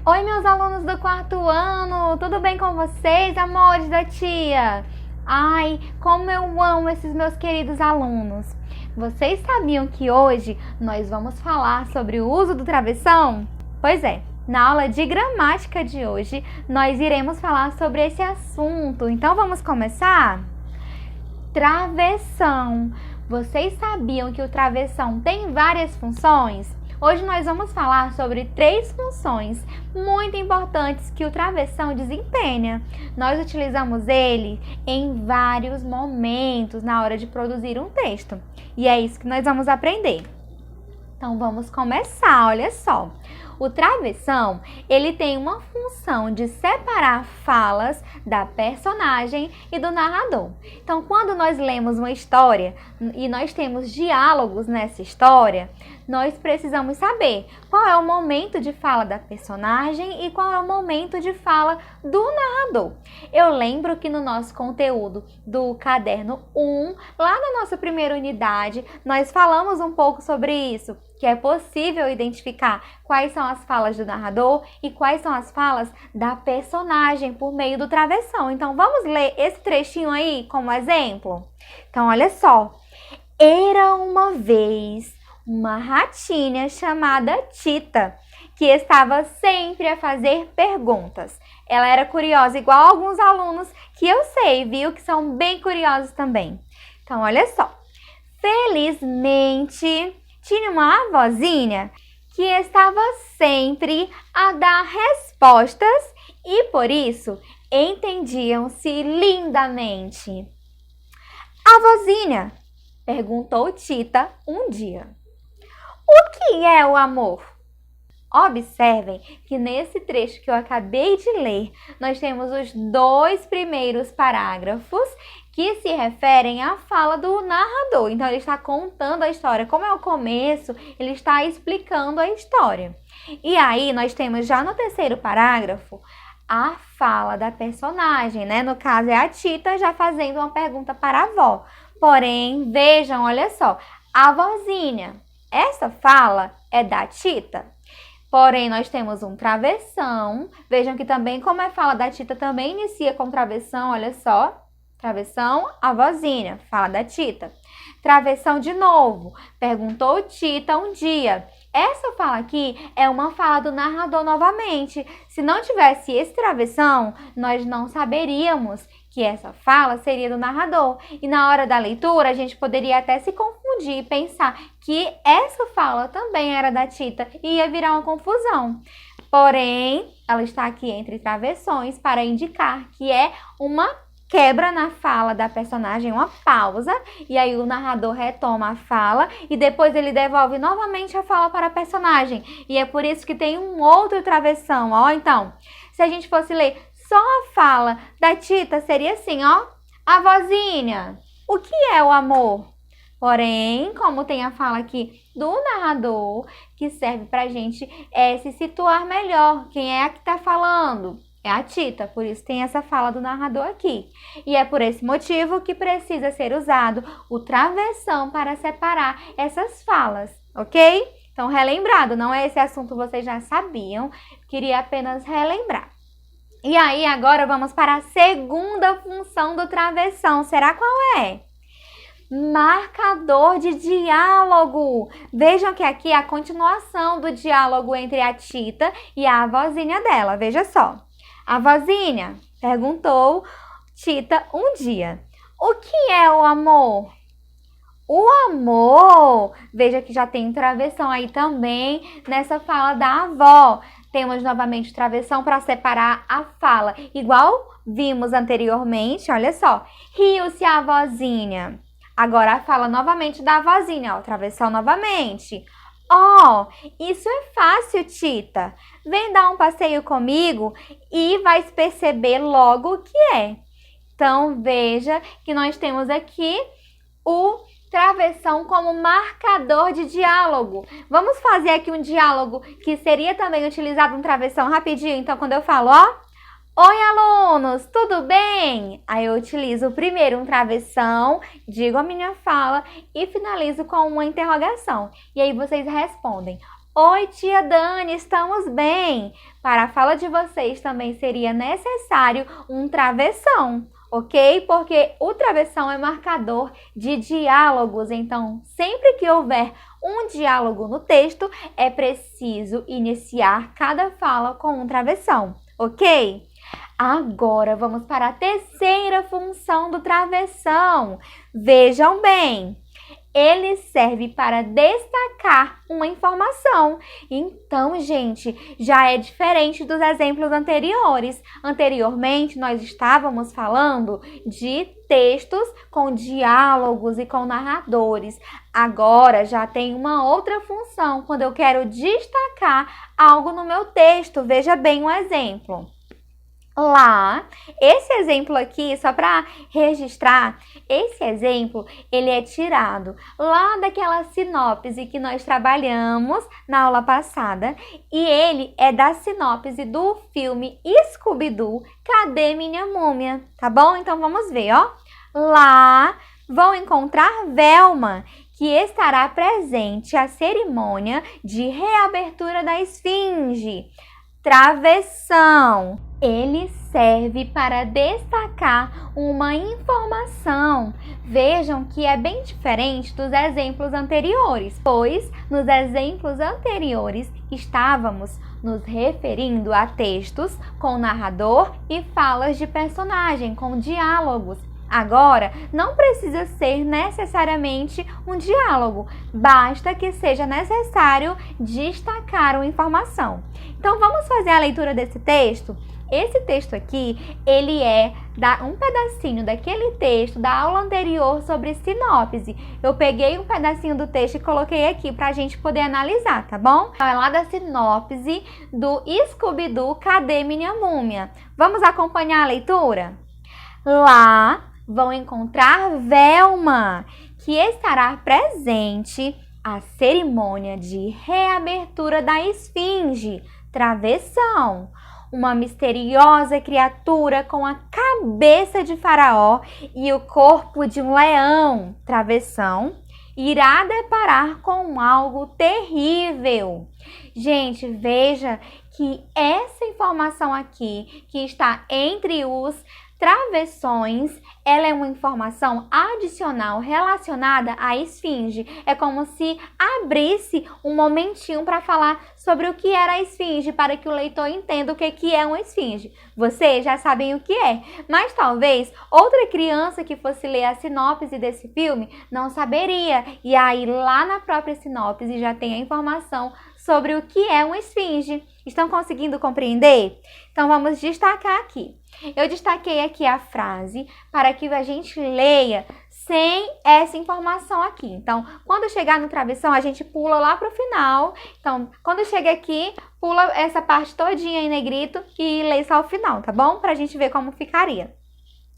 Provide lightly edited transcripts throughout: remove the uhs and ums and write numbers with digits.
Oi, meus alunos do quarto ano, tudo bem com vocês, amores da tia? Ai, como eu amo esses meus queridos alunos. Vocês sabiam que hoje nós vamos falar sobre o uso do travessão? Pois é, na aula de gramática de hoje nós iremos falar sobre esse assunto. Então vamos começar? Travessão. Vocês sabiam que o travessão tem várias funções? Hoje nós vamos falar sobre 3 funções muito importantes que o travessão desempenha. Nós utilizamos ele em vários momentos na hora de produzir um texto. E é isso que nós vamos aprender. Então vamos começar, olha só. O travessão, ele tem uma função de separar falas da personagem e do narrador. Então, quando nós lemos uma história e nós temos diálogos nessa história, nós precisamos saber qual é o momento de fala da personagem e qual é o momento de fala do narrador. Eu lembro que no nosso conteúdo do caderno 1, lá na nossa primeira unidade, nós falamos um pouco sobre isso, que é possível identificar quais são as falas do narrador e quais são as falas da personagem por meio do travessão. Então, vamos ler esse trechinho aí como exemplo? Então, olha só. Era uma vez uma ratinha chamada Tita, que estava sempre a fazer perguntas. Ela era curiosa, igual alguns alunos que eu sei, viu? Que são bem curiosos também. Então, olha só. Felizmente, tinha uma avózinha que estava sempre a dar respostas e, por isso, entendiam-se lindamente. Avózinha, perguntou Tita um dia, o que é o amor? Observem que nesse trecho que eu acabei de ler, nós temos os 2 primeiros parágrafos que se referem à fala do narrador. Então, ele está contando a história. Como é o começo, ele está explicando a história. E aí, nós temos já no 3º parágrafo a fala da personagem, né? No caso, é a Tita já fazendo uma pergunta para a avó. Porém, vejam, olha só, a avózinha, essa fala é da Tita. Porém, nós temos um travessão. Vejam que também, como é fala da Tita, também inicia com travessão, olha só. Travessão, avózinha, fala da Tita. Travessão de novo, perguntou Tita um dia. Essa fala aqui é uma fala do narrador novamente. Se não tivesse esse travessão, nós não saberíamos que essa fala seria do narrador. E na hora da leitura, a gente poderia até se confundir e pensar que essa fala também era da Tita e ia virar uma confusão. Porém, ela está aqui entre travessões para indicar que é uma quebra na fala da personagem, uma pausa, e aí o narrador retoma a fala e depois ele devolve novamente a fala para a personagem. E é por isso que tem um outro travessão, ó. Então, se a gente fosse ler só a fala da Tita, seria assim, ó. Avózinha, o que é o amor? Porém, como tem a fala aqui do narrador, que serve pra gente se situar melhor, quem é a que está falando? É a Tita, por isso tem essa fala do narrador aqui. E é por esse motivo que precisa ser usado o travessão para separar essas falas, ok? Então, relembrado, não é esse assunto vocês já sabiam, queria apenas relembrar. E aí, agora vamos para a segunda função do travessão. Será qual é? Marcador de diálogo. Vejam que aqui é a continuação do diálogo entre a Tita e a avózinha dela. Veja só. A avózinha perguntou Tita um dia, o que é o amor? O amor, veja que já tem travessão aí também nessa fala da avó. Temos novamente travessão para separar a fala, igual vimos anteriormente, olha só. Riu-se a avózinha. Agora a fala novamente da avózinha, ó, travessão novamente. Oh, isso é fácil, Tita. Vem dar um passeio comigo e vai perceber logo o que é. Então, veja que nós temos aqui o travessão como marcador de diálogo. Vamos fazer aqui um diálogo que seria também utilizado um travessão rapidinho. Então, quando eu falo, ó, oi, alunos, tudo bem? Aí eu utilizo primeiro um travessão, digo a minha fala e finalizo com uma interrogação. E aí vocês respondem, Oi, tia Dani, estamos bem? Para a fala de vocês também seria necessário um travessão, ok? Porque o travessão é marcador de diálogos, então sempre que houver um diálogo no texto, é preciso iniciar cada fala com um travessão, ok? Agora vamos para a terceira função do travessão. Vejam bem. Ele serve para destacar uma informação. Então, gente, já é diferente dos exemplos anteriores. Anteriormente, nós estávamos falando de textos com diálogos e com narradores. Agora, já tem uma outra função, quando eu quero destacar algo no meu texto. Veja bem um exemplo. Lá, esse exemplo aqui, só para registrar, esse exemplo, ele é tirado lá daquela sinopse que nós trabalhamos na aula passada e ele é da sinopse do filme Scooby-Doo, Cadê Minha Múmia? Tá bom? Então vamos ver, ó. Lá vão encontrar Velma, que estará presente à cerimônia de reabertura da Esfinge. Travessão. Ele serve para destacar uma informação. Vejam que é bem diferente dos exemplos anteriores, pois nos exemplos anteriores estávamos nos referindo a textos com narrador e falas de personagem, com diálogos. Agora, não precisa ser necessariamente um diálogo, basta que seja necessário destacar uma informação. Então, vamos fazer a leitura desse texto? Esse texto aqui, ele é um pedacinho daquele texto da aula anterior sobre sinopse. Eu peguei um pedacinho do texto e coloquei aqui para a gente poder analisar, tá bom? É lá da sinopse do Scooby-Doo, Cadê Minha Múmia? Vamos acompanhar a leitura? Lá vão encontrar Velma, que estará presente à cerimônia de reabertura da Esfinge, Travessão. Uma misteriosa criatura com a cabeça de faraó e o corpo de um leão, Travessão, irá deparar com algo terrível. Gente, veja que essa informação aqui, que está entre os travessões, ela é uma informação adicional relacionada à esfinge. É como se abrisse um momentinho para falar sobre o que era a esfinge, para que o leitor entenda o que é uma esfinge. Vocês já sabem o que é, mas talvez outra criança que fosse ler a sinopse desse filme não saberia. E aí lá na própria sinopse já tem a informação sobre o que é uma esfinge. Estão conseguindo compreender? Então vamos destacar aqui. Eu destaquei aqui a frase para que a gente leia sem essa informação aqui. Então, quando chegar no travessão, a gente pula lá para o final. Então, quando chega aqui, pula essa parte todinha em negrito e lê só o final, tá bom? Para a gente ver como ficaria.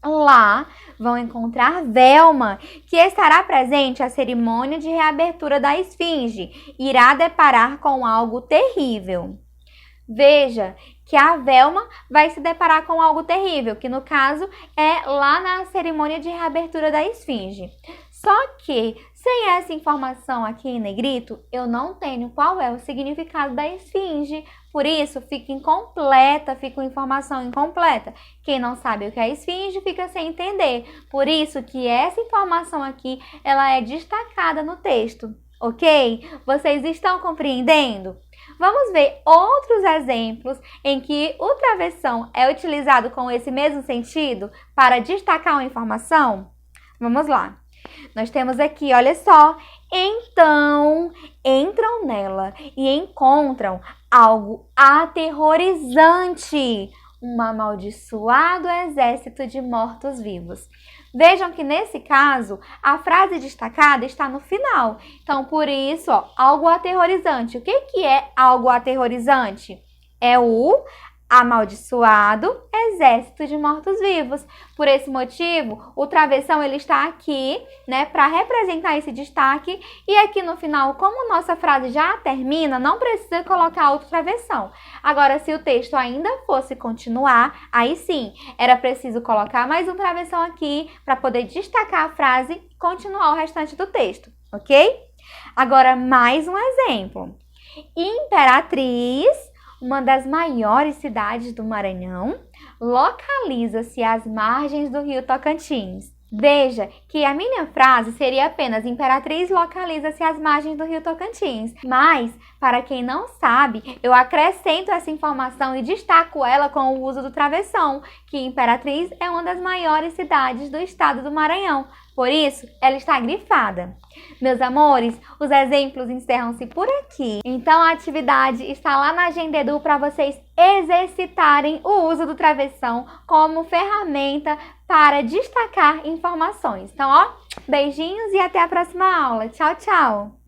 Lá vão encontrar Velma, que estará presente à cerimônia de reabertura da Esfinge. Irá deparar com algo terrível. Veja que a Velma vai se deparar com algo terrível, que no caso é lá na cerimônia de reabertura da Esfinge. Só que, sem essa informação aqui em negrito, eu não tenho qual é o significado da Esfinge. Por isso, fica incompleta, fica uma informação incompleta. Quem não sabe o que é Esfinge fica sem entender. Por isso que essa informação aqui, ela é destacada no texto, ok? Vocês estão compreendendo? Vamos ver outros exemplos em que o travessão é utilizado com esse mesmo sentido para destacar uma informação? Vamos lá. Nós temos aqui, olha só, então entram nela e encontram algo aterrorizante, um amaldiçoado exército de mortos-vivos. Vejam que nesse caso, a frase destacada está no final. Então, por isso, ó, algo aterrorizante. O que é algo aterrorizante? É o amaldiçoado exército de mortos-vivos. Por esse motivo, o travessão ele está aqui, né, para representar esse destaque. E aqui no final, como nossa frase já termina, não precisa colocar outro travessão. Agora, se o texto ainda fosse continuar, aí sim, era preciso colocar mais um travessão aqui para poder destacar a frase e continuar o restante do texto, ok? Agora, mais um exemplo. Imperatriz, uma das maiores cidades do Maranhão, localiza-se às margens do rio Tocantins. Veja que a minha frase seria apenas Imperatriz localiza-se às margens do rio Tocantins. Mas, para quem não sabe, eu acrescento essa informação e destaco ela com o uso do travessão, que Imperatriz é uma das maiores cidades do estado do Maranhão. Por isso, ela está grifada. Meus amores, os exemplos encerram-se por aqui. Então, a atividade está lá na Agenda Edu para vocês exercitarem o uso do travessão como ferramenta para destacar informações. Então, beijinhos e até a próxima aula. Tchau, tchau!